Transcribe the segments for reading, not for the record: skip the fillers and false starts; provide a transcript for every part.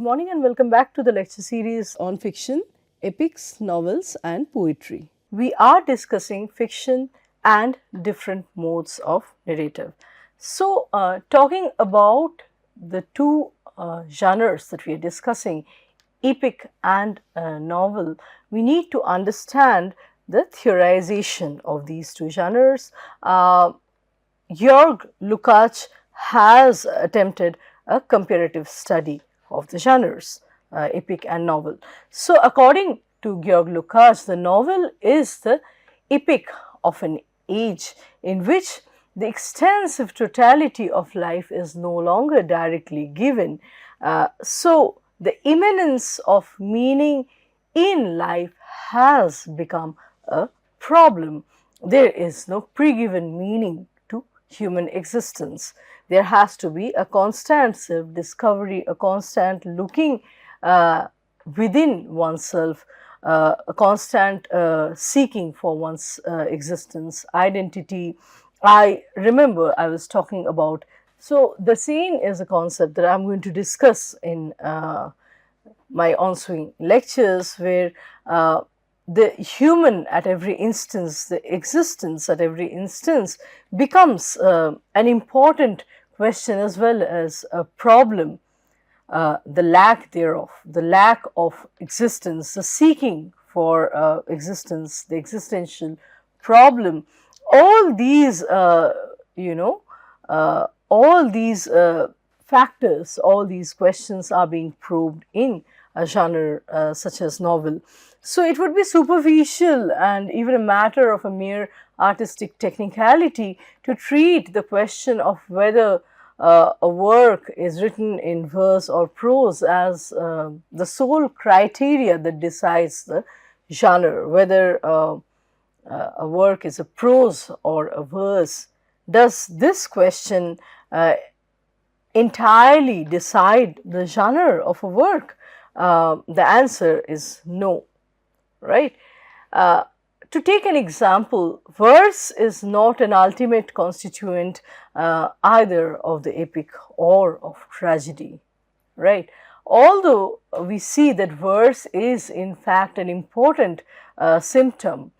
morning and welcome back to the lecture series on fiction, epics, novels and poetry. We are discussing fiction and different modes of narrative. So, talking about the two genres that we are discussing, epic and novel, we need to understand the theorization of these two genres. Georg Lukács has attempted a comparative study of the genres, epic and novel. So, according to Georg Lukács, the novel is the epic of an age in which the extensive totality of life is no longer directly given. So, the immanence of meaning in life has become a problem. There is no pre-given meaning to human existence. There has to be a constant self-discovery, a constant looking within oneself, a constant seeking for one's existence, identity. I remember I was talking about, so the scene is a concept that I am going to discuss in my ensuing lectures, where the human at every instance, the existence at every instance becomes an important question as well as a problem. The lack thereof, the lack of existence, the seeking for existence, the existential problem, all these, all these factors, all these questions are being probed in a genre such as novel. So, it would be superficial and even a matter of a mere artistic technicality to treat the question of whether a work is written in verse or prose as the sole criteria that decides the genre, whether a work is a prose or a verse. Does this question entirely decide the genre of a work? The answer is no, right? To take an example, verse is not an ultimate constituent either of the epic or of tragedy, right? Although we see that verse is in fact an important symptom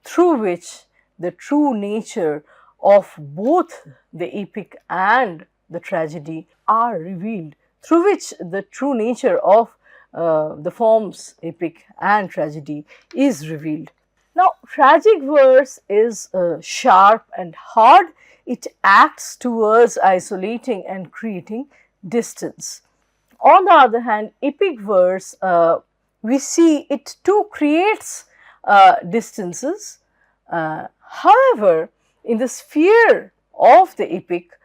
through which the true nature of both the epic and the tragedy are revealed, through which the true nature of the forms epic and tragedy is revealed. Now, tragic verse is sharp and hard. It acts towards isolating and creating distance. On the other hand, epic verse, we see it too creates distances. However, in the sphere of the epic,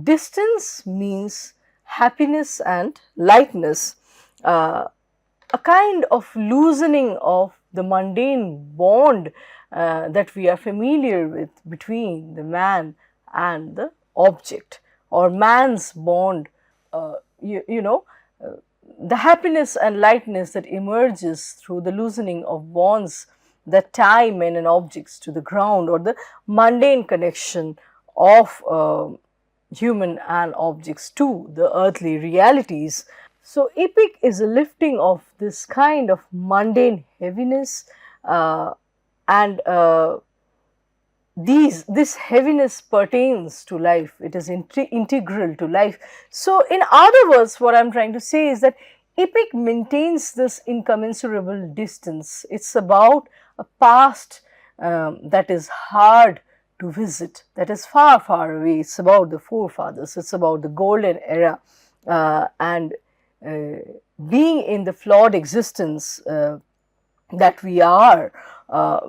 distance means happiness and lightness, a kind of loosening of the mundane bond that we are familiar with between the man and the object, or man's bond, the happiness and lightness that emerges through the loosening of bonds that tie men and objects to the ground, or the mundane connection of human and objects to the earthly realities. So, epic is a lifting of this kind of mundane heaviness, and this heaviness pertains to life. It is integral to life. So, in other words, what I am trying to say is that epic maintains this incommensurable distance. It is about a past that is hard to visit, that is far, far away. It is about the forefathers, it is about the golden era, and being in the flawed existence that we are,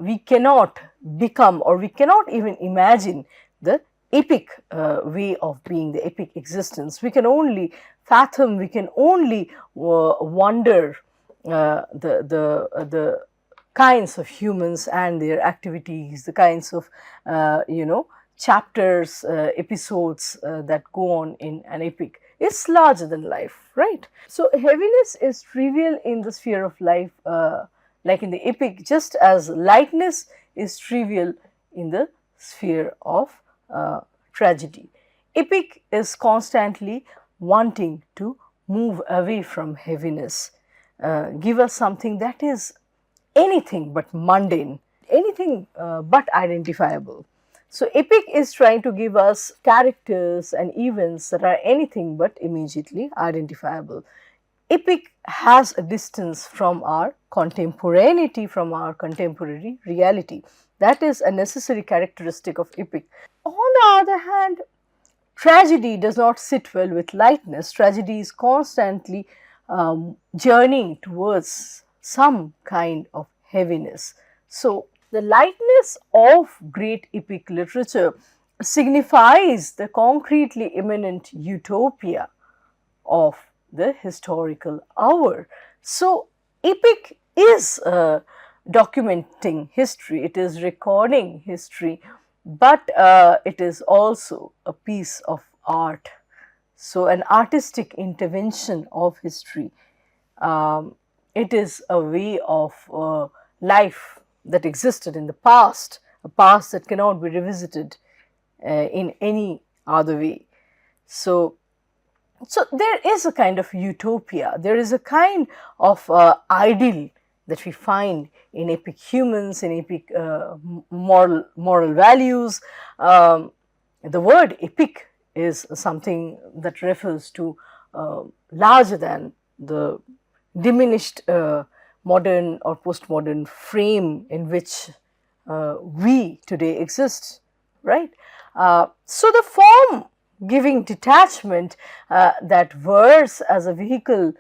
we cannot become, or we cannot even imagine the epic way of being, the epic existence. We can only fathom, we can only wonder the kinds of humans and their activities, the kinds of chapters, episodes that go on in an epic. It's larger than life, right? So, heaviness is trivial in the sphere of life, like in the epic, just as lightness is trivial in the sphere of tragedy. Epic is constantly wanting to move away from heaviness, give us something that is anything but mundane, anything but identifiable. So, epic is trying to give us characters and events that are anything but immediately identifiable. Epic has a distance from our contemporaneity, from our contemporary reality. That is a necessary characteristic of epic. On the other hand, tragedy does not sit well with lightness. Tragedy is constantly journeying towards some kind of heaviness. So, the lightness of great epic literature signifies the concretely immanent utopia of the historical hour. So, epic is documenting history, it is recording history, but it is also a piece of art. So, an artistic intervention of history. It is a way of life that existed in the past, a past that cannot be revisited in any other way. So, there is a kind of utopia, there is a kind of ideal that we find in epic humans, in epic moral values. The word epic is something that refers to larger than the diminished modern or postmodern frame in which we today exist, right? So, the form giving detachment that verse as a vehicle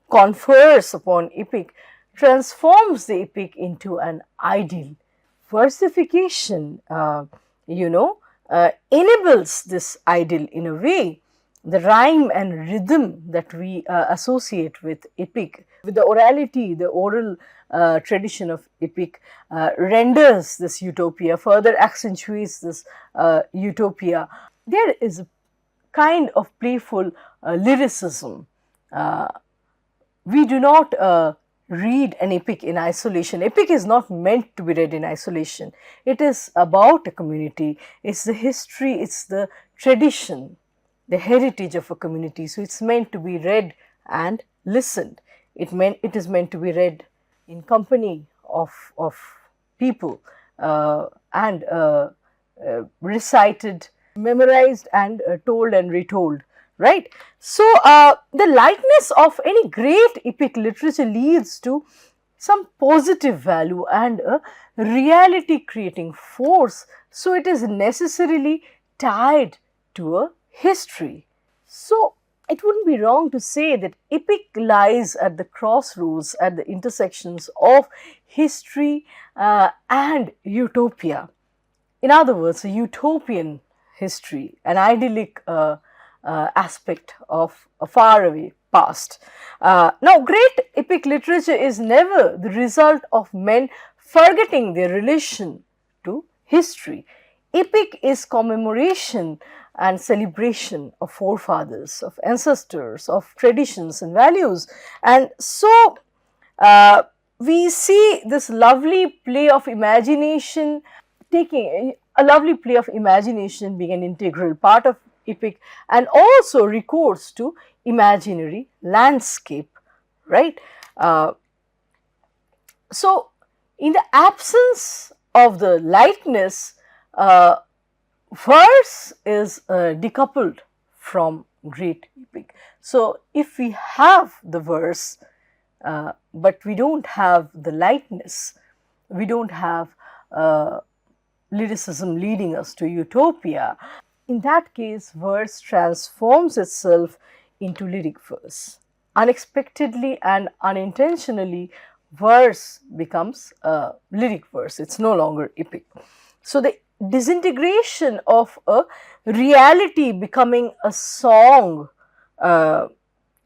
confers upon epic transforms the epic into an ideal. Versification, enables this ideal in a way. The rhyme and rhythm that we associate with epic, with the orality, the oral tradition of epic, renders this utopia, further accentuates this utopia. There is a kind of playful lyricism. We do not read an epic in isolation. Epic is not meant to be read in isolation. It is about a community, it's the history, it's the tradition, the heritage of a community. So, it's meant to be read and listened. It is meant to be read in company of people and recited, memorized and told and retold, right? So, the lightness of any great epic literature leads to some positive value and a reality creating force. So, it is necessarily tied to a history. So, it wouldn't be wrong to say that epic lies at the crossroads, at the intersections of history and utopia. In other words, a utopian history, an idyllic aspect of a faraway past. Now, great epic literature is never the result of men forgetting their relation to history. Epic is commemoration and celebration of forefathers, of ancestors, of traditions and values. And so, we see this lovely play of imagination, taking a lovely play of imagination being an integral part of epic, and also recourse to imaginary landscape, right? So, in the absence of the lightness, verse is decoupled from great epic. So, if we have the verse, but we don't have the lightness, we don't have lyricism leading us to utopia, in that case, verse transforms itself into lyric verse. Unexpectedly and unintentionally, verse becomes lyric verse. It's no longer epic. So, the disintegration of a reality becoming a song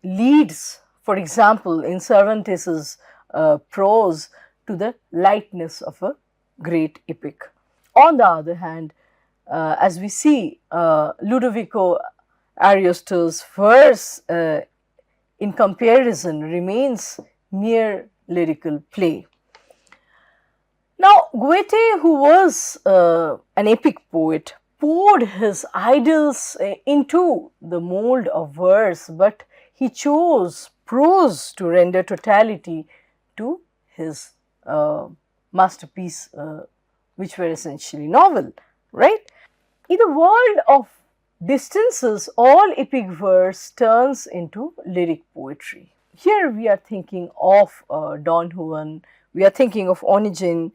leads, for example, in Cervantes's prose to the lightness of a great epic. On the other hand, as we see, Ludovico Ariosto's verse in comparison remains mere lyrical play. Now, Goethe, who was an epic poet, poured his idyls into the mold of verse, but he chose prose to render totality to his masterpiece, which were essentially novel, right? In the world of distances, all epic verse turns into lyric poetry. Here we are thinking of Don Juan, we are thinking of Onegin,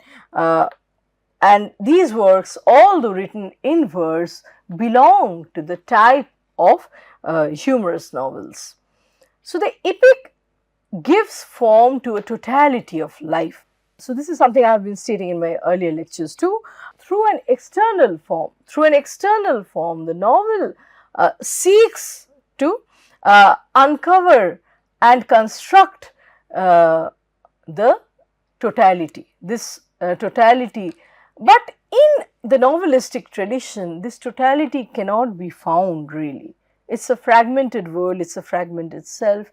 and these works, although written in verse, belong to the type of humorous novels. So, the epic gives form to a totality of life. So, this is something I have been stating in my earlier lectures too. Through an external form, the novel seeks to uncover and construct the totality, this totality. But in the novelistic tradition, this totality cannot be found really. It's a fragmented world, it's a fragmented self.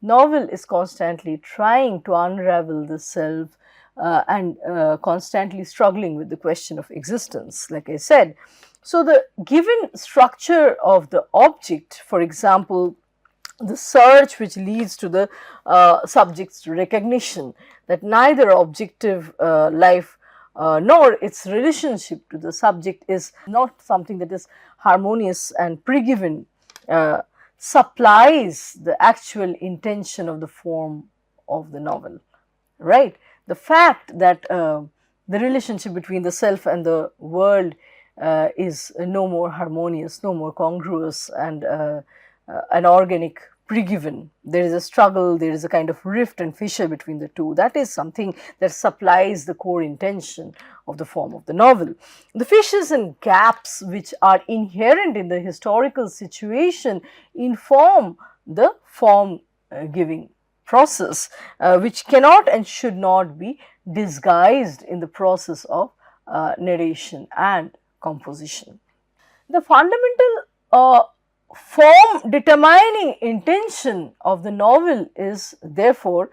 Novel is constantly trying to unravel the self and constantly struggling with the question of existence, like I said. So, the given structure of the object, for example, the search which leads to the subject's recognition that neither objective life nor its relationship to the subject is not something that is harmonious and pre-given, supplies the actual intention of the form of the novel, right? The fact that the relationship between the self and the world is no more harmonious, no more congruous and an organic pre-given. There is a struggle, there is a kind of rift and fissure between the two. That is something that supplies the core intention of the form of the novel. The fissures and gaps which are inherent in the historical situation inform the form giving process, which cannot and should not be disguised in the process of narration and composition. The fundamental form determining intention of the novel is therefore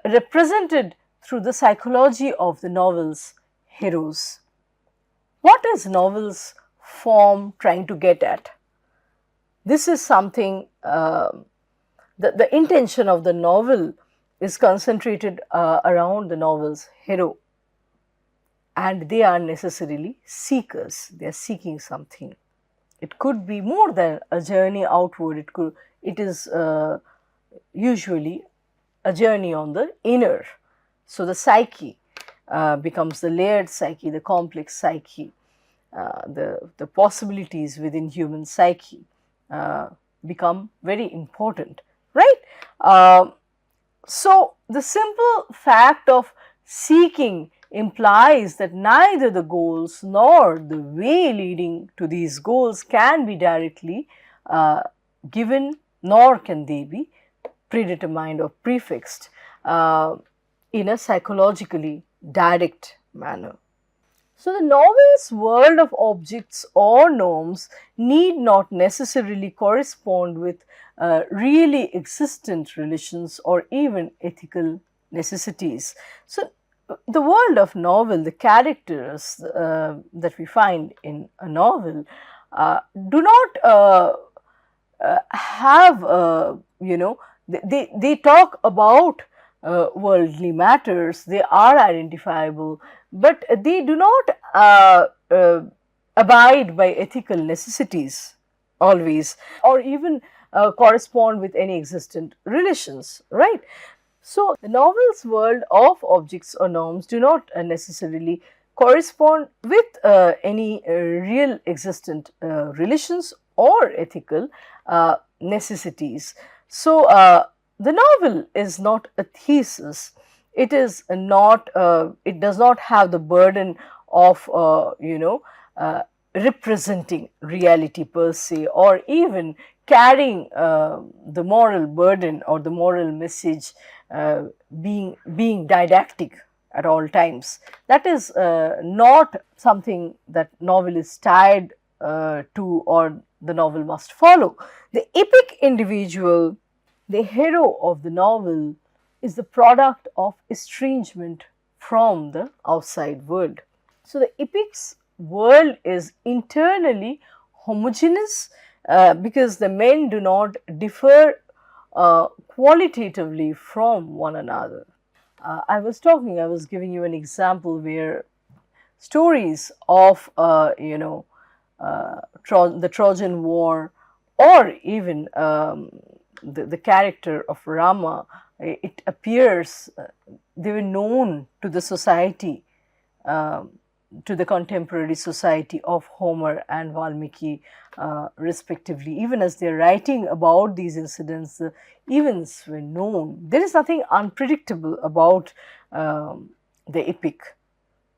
represented through the psychology of the novel's heroes. What is novel's form trying to get at? This is something, the intention of the novel is concentrated around the novel's hero, and they are necessarily seekers, they are seeking something. It could be more than a journey outward, it is usually a journey on the inner. So, the psyche becomes the layered psyche, the complex psyche, the possibilities within human psyche become very important, right? So, the simple fact of seeking implies that neither the goals nor the way leading to these goals can be directly given, nor can they be predetermined or prefixed in a psychologically direct manner. So, the novel's world of objects or norms need not necessarily correspond with really existent relations or even ethical necessities. So, the world of novel, the characters that we find in a novel do not have, they talk about worldly matters, they are identifiable, but they do not abide by ethical necessities always, or even correspond with any existent relations, right? So, the novel's world of objects or norms do not necessarily correspond with any real existent relations or ethical necessities. So, the novel is not a thesis, it is not, it does not have the burden of, representing reality per se, or even carrying the moral burden or the moral message being didactic at all times. That is not something that novel is tied to or the novel must follow. The epic individual, the hero of the novel, is the product of estrangement from the outside world. So, the epic's world is internally homogeneous because the men do not differ qualitatively from one another. I was giving you an example where stories of, the Trojan War, or even the character of Rama, it appears they were known to the society, um, to the contemporary society of Homer and Valmiki, respectively. Even as they're writing about these incidents, the events were known. There is nothing unpredictable about the epic.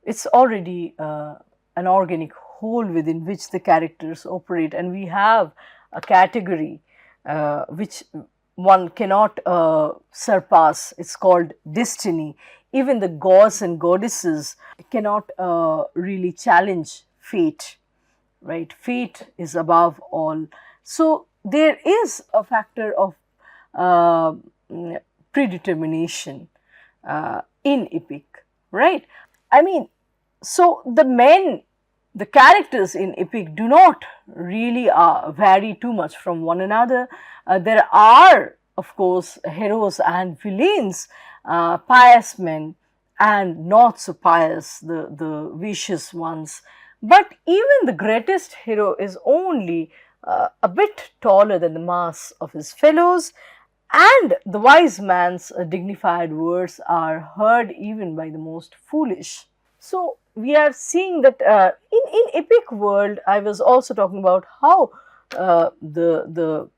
It's already an organic whole within which the characters operate, and we have a category which one cannot surpass. It's called destiny. Even the gods and goddesses cannot really challenge fate, right? Fate is above all. So there is a factor of uh, predetermination in epic, right? I mean, so the characters in epic do not really vary too much from one another. There are, of course, heroes and villains, pious men and not so pious, the vicious ones. But even the greatest hero is only a bit taller than the mass of his fellows, and the wise man's dignified words are heard even by the most foolish. So we are seeing that in epic world, I was also talking about how the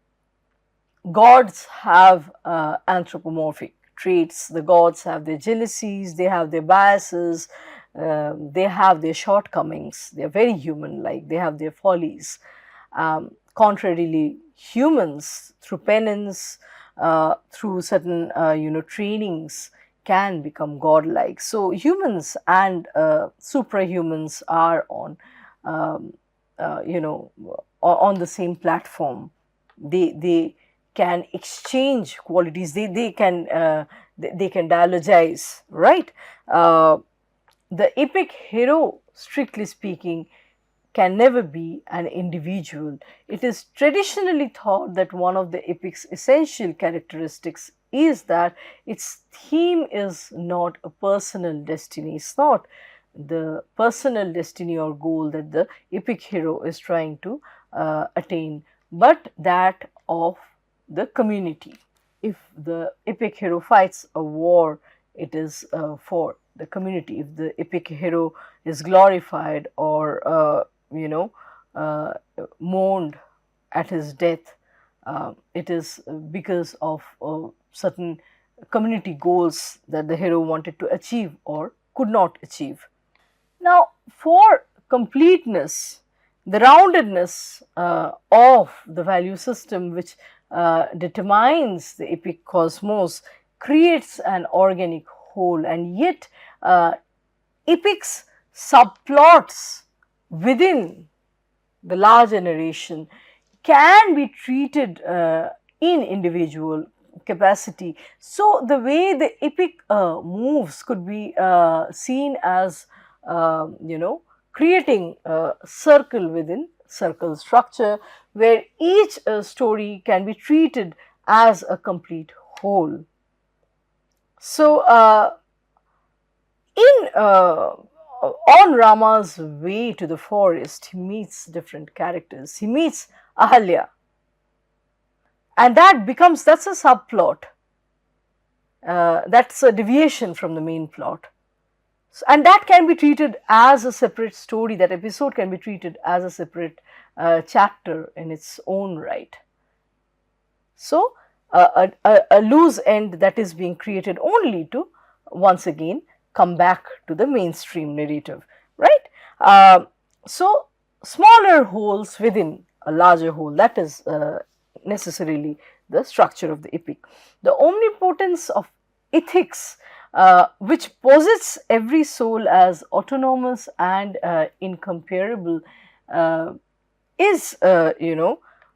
gods have anthropomorphic traits. The gods have their jealousies, they have their biases, they have their shortcomings. They are very human like, they have their follies. Contrarily, humans, through penance, through certain trainings, can become godlike. So humans and suprahumans are on on the same platform. They can exchange qualities. They can dialogize, right? The epic hero, strictly speaking, can never be an individual. It is traditionally thought that one of the epic's essential characteristics is that its theme is not a personal destiny. It's not the personal destiny or goal that the epic hero is trying to attain, but that of the community. If the epic hero fights a war, it is for the community. If the epic hero is glorified or mourned at his death, it is because of certain community goals that the hero wanted to achieve or could not achieve. Now, for completeness, the roundedness of the value system which determines the epic cosmos creates an organic whole, and yet epics subplots within the larger narration can be treated in individual capacity. So, the way the epic moves could be seen as creating a circle within circle structure, where each story can be treated as a complete whole. So, on Rama's way to the forest, he meets different characters. He meets Ahalya, and that's a subplot. That's a deviation from the main plot. And that can be treated as a separate story. That episode can be treated as a separate chapter in its own right. So, a loose end that is being created only to once again come back to the mainstream narrative, right? So, smaller holes within a larger whole, that is necessarily the structure of the epic. The omnipotence of ethics, which posits every soul as autonomous and incomparable, is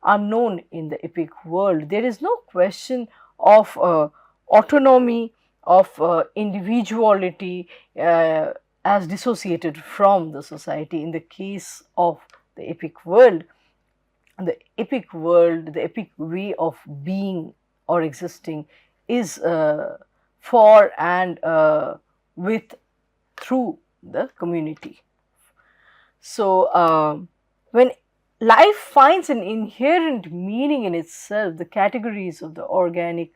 unknown in the epic world. There is no question of autonomy, of individuality as dissociated from the society in the case of the epic world. The epic world, the epic way of being or existing is for and with, through the community. So, when life finds an inherent meaning in itself, the categories of the organic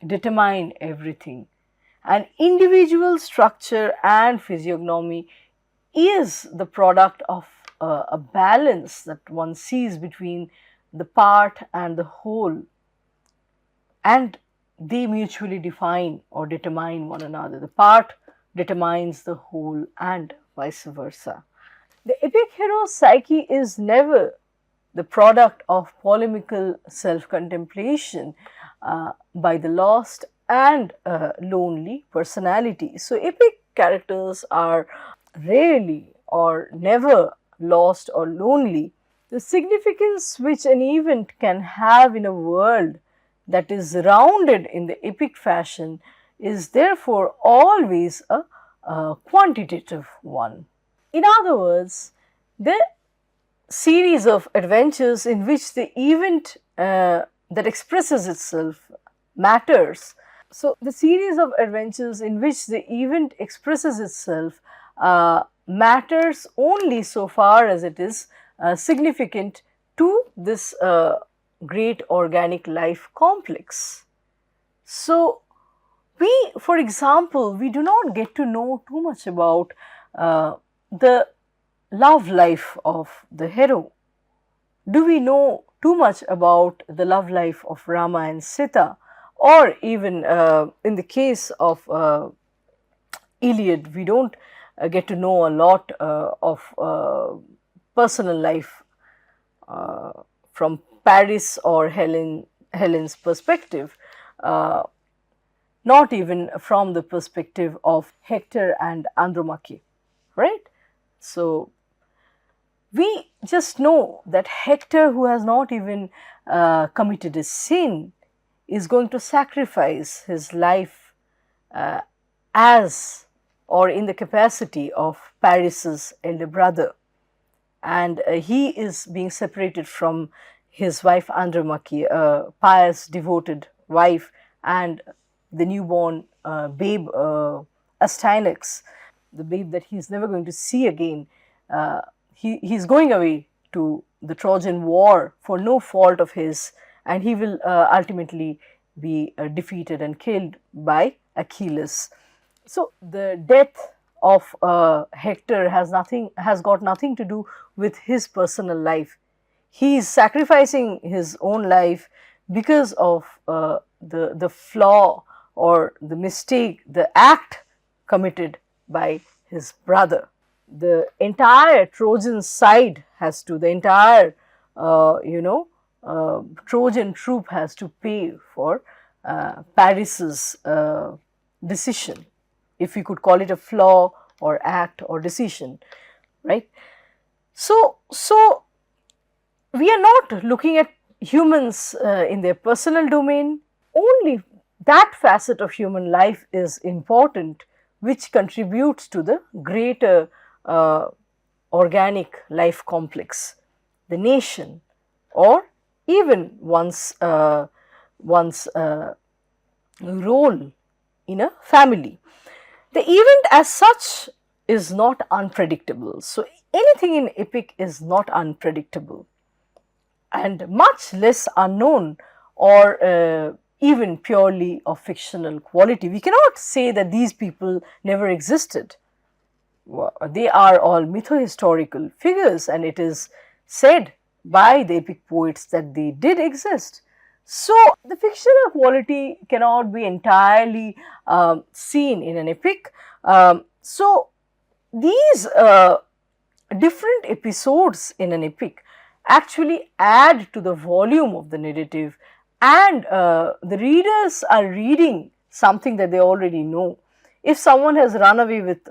determine everything. And individual structure and physiognomy is the product of a balance that one sees between the part and the whole, and they mutually define or determine one another. The part determines the whole and vice versa. The epic hero's psyche is never the product of polemical self-contemplation by the lost and lonely personality. So, epic characters are rarely or never lost or lonely. The significance which an event can have in a world that is rounded in the epic fashion is therefore always a quantitative one. In other words, the series of adventures in which the event that expresses itself matters. So, the series of adventures in which the event expresses itself matters only so far as it is significant to this great organic life complex. So, we, for example, we do not get to know too much about the love life of the hero. Do we know too much about the love life of Rama and Sita, or even in the case of Iliad, we do not get to know a lot of personal life from Paris or Helen's perspective, not even from the perspective of Hector and Andromache, right? So, we just know that Hector, who has not even committed a sin, is going to sacrifice his life as or in the capacity of Paris's elder brother, and he is being separated from his wife Andromache, a pious, devoted wife, and the newborn babe Astyanax, the babe that he is never going to see again. He is going away to the Trojan War for no fault of his, and he will ultimately be defeated and killed by Achilles. So, the death of Hector has got nothing to do with his personal life. He is sacrificing his own life because of the flaw or the mistake, the act committed by his brother. The entire Trojan side has to, the entire Trojan troop has to pay for Paris's decision, if we could call it a flaw or act or decision, right. So, we are not looking at humans in their personal domain. Only that facet of human life is important which contributes to the greater organic life complex, the nation, or even one's role in a family. The event as such is not unpredictable. So, anything in epic is not unpredictable and much less unknown or even purely of fictional quality. We cannot say that these people never existed. They are all mytho-historical figures, and it is said by the epic poets that they did exist. So, the fictional quality cannot be entirely seen in an epic. So, these different episodes in an epic actually add to the volume of the narrative, and the readers are reading something that they already know. If someone has run away with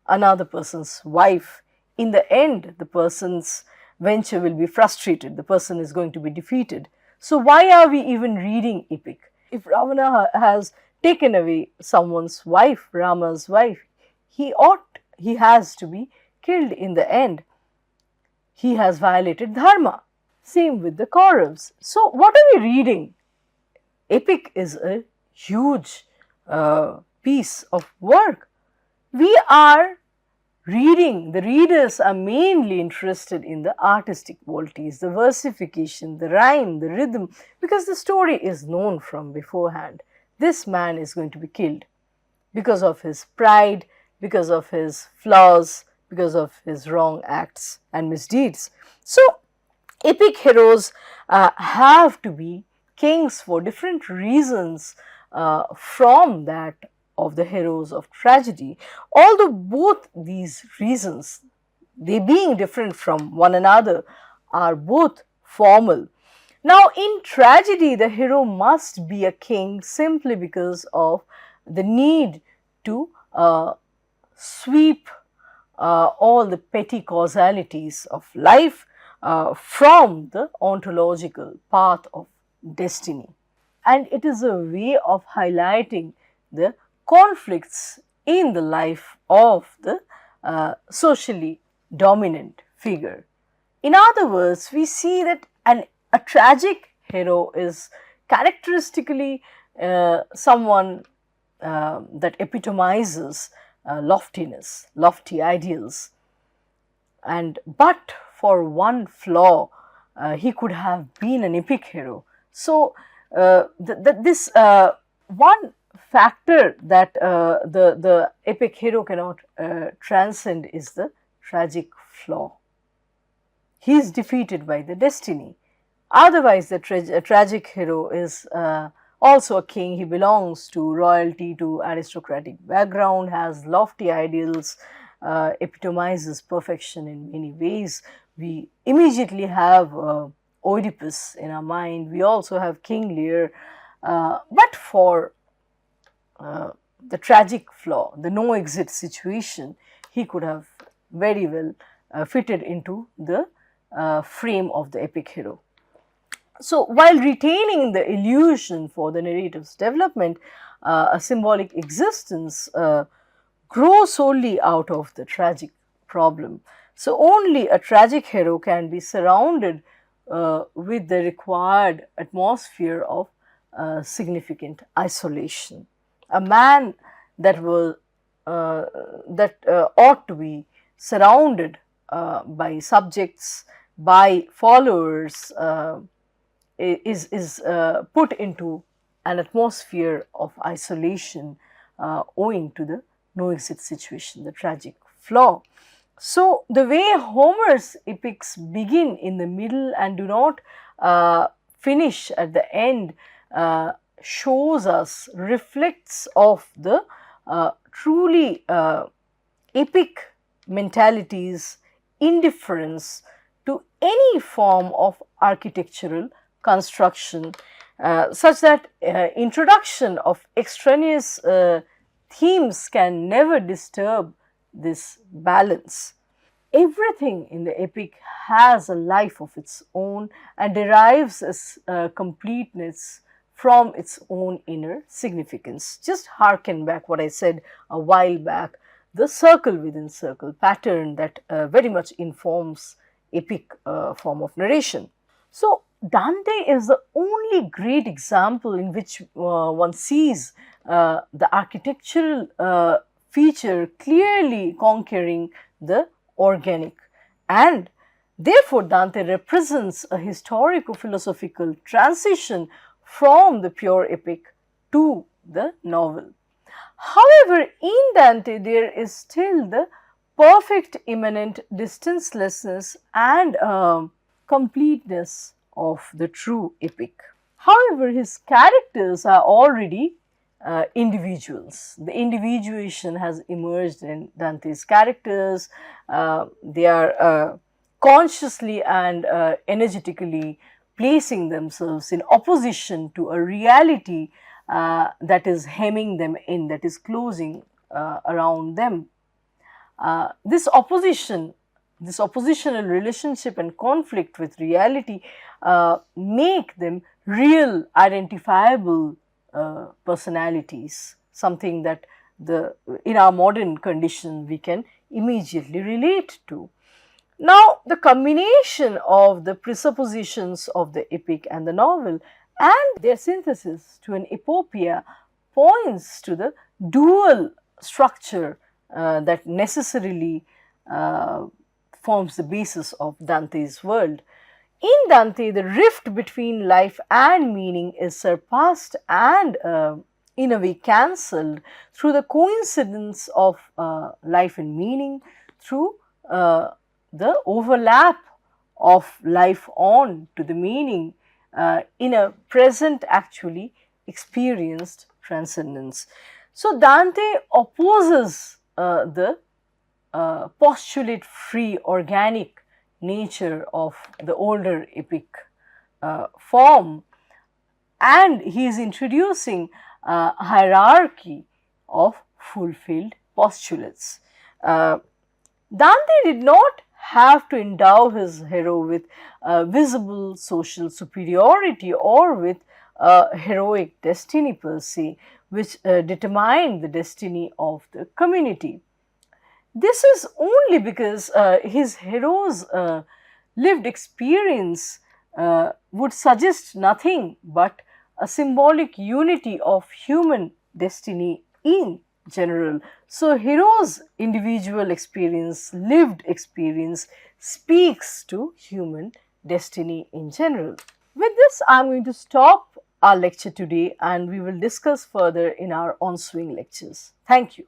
another person's wife, in the end the person's venture will be frustrated, the person is going to be defeated. So, why are we even reading epic? If Ravana has taken away someone's wife, Rama's wife, he has to be killed in the end. He has violated dharma. Same with the Kauravas. So, what are we reading? Epic is a huge piece of work. We are reading, the readers are mainly interested in the artistic qualities, the versification, the rhyme, the rhythm, because the story is known from beforehand. This man is going to be killed because of his pride, because of his flaws, because of his wrong acts and misdeeds. So, epic heroes have to be kings for different reasons from that of the heroes of tragedy, although both these reasons, they being different from one another, are both formal. Now, in tragedy, the hero must be a king simply because of the need to sweep all the petty causalities of life from the ontological path of destiny. And it is a way of highlighting the conflicts in the life of the socially dominant figure. In other words, we see that a tragic hero is characteristically someone that epitomizes loftiness, lofty ideals. And but for one flaw, he could have been an epic hero. So, this one factor that the epic hero cannot transcend is the tragic flaw. He is defeated by the destiny. Otherwise, the tragic hero is also a king. He belongs to royalty, to aristocratic background, has lofty ideals, epitomizes perfection in many ways. We immediately have Oedipus in our mind. We also have King Lear. But for the tragic flaw, the no exit situation, he could have very well fitted into the frame of the epic hero. So, while retaining the illusion for the narrative's development, a symbolic existence grows solely out of the tragic problem. So, only a tragic hero can be surrounded with the required atmosphere of significant isolation. A man that will ought to be surrounded by subjects, by followers, is put into an atmosphere of isolation owing to the no exit situation, the tragic flaw. So, the way Homer's epics begin in the middle and do not finish at the end shows us, reflects of the truly epic mentality's indifference to any form of architectural construction, such that introduction of extraneous themes can never disturb this balance. Everything in the epic has a life of its own and derives its completeness from its own inner significance. Just hearken back what I said a while back, the circle within circle pattern that very much informs epic form of narration. So, Dante is the only great example in which one sees the architectural feature clearly conquering the organic, and therefore Dante represents a historico-philosophical transition from the pure epic to the novel. However, in Dante there is still the perfect immanent distancelessness and completeness of the true epic. However, his characters are already individuals. The individuation has emerged in Dante's characters. They are consciously and energetically placing themselves in opposition to a reality that is hemming them in, that is closing around them. This oppositional relationship and conflict with reality make them real, identifiable personalities, something that in our modern condition we can immediately relate to. Now, the combination of the presuppositions of the epic and the novel and their synthesis to an epopea points to the dual structure that necessarily forms the basis of Dante's world. In Dante, the rift between life and meaning is surpassed and in a way cancelled through the coincidence of life and meaning, through the overlap of life on to the meaning in a present actually experienced transcendence. So, Dante opposes the postulate free organic nature of the older epic form, and he is introducing a hierarchy of fulfilled postulates. Dante did not have to endow his hero with visible social superiority or with a heroic destiny per se, which determined the destiny of the community. This is only because his hero's lived experience would suggest nothing but a symbolic unity of human destiny in general. So, hero's individual experience, lived experience speaks to human destiny in general. With this, I am going to stop our lecture today and we will discuss further in our on-swing lectures. Thank you.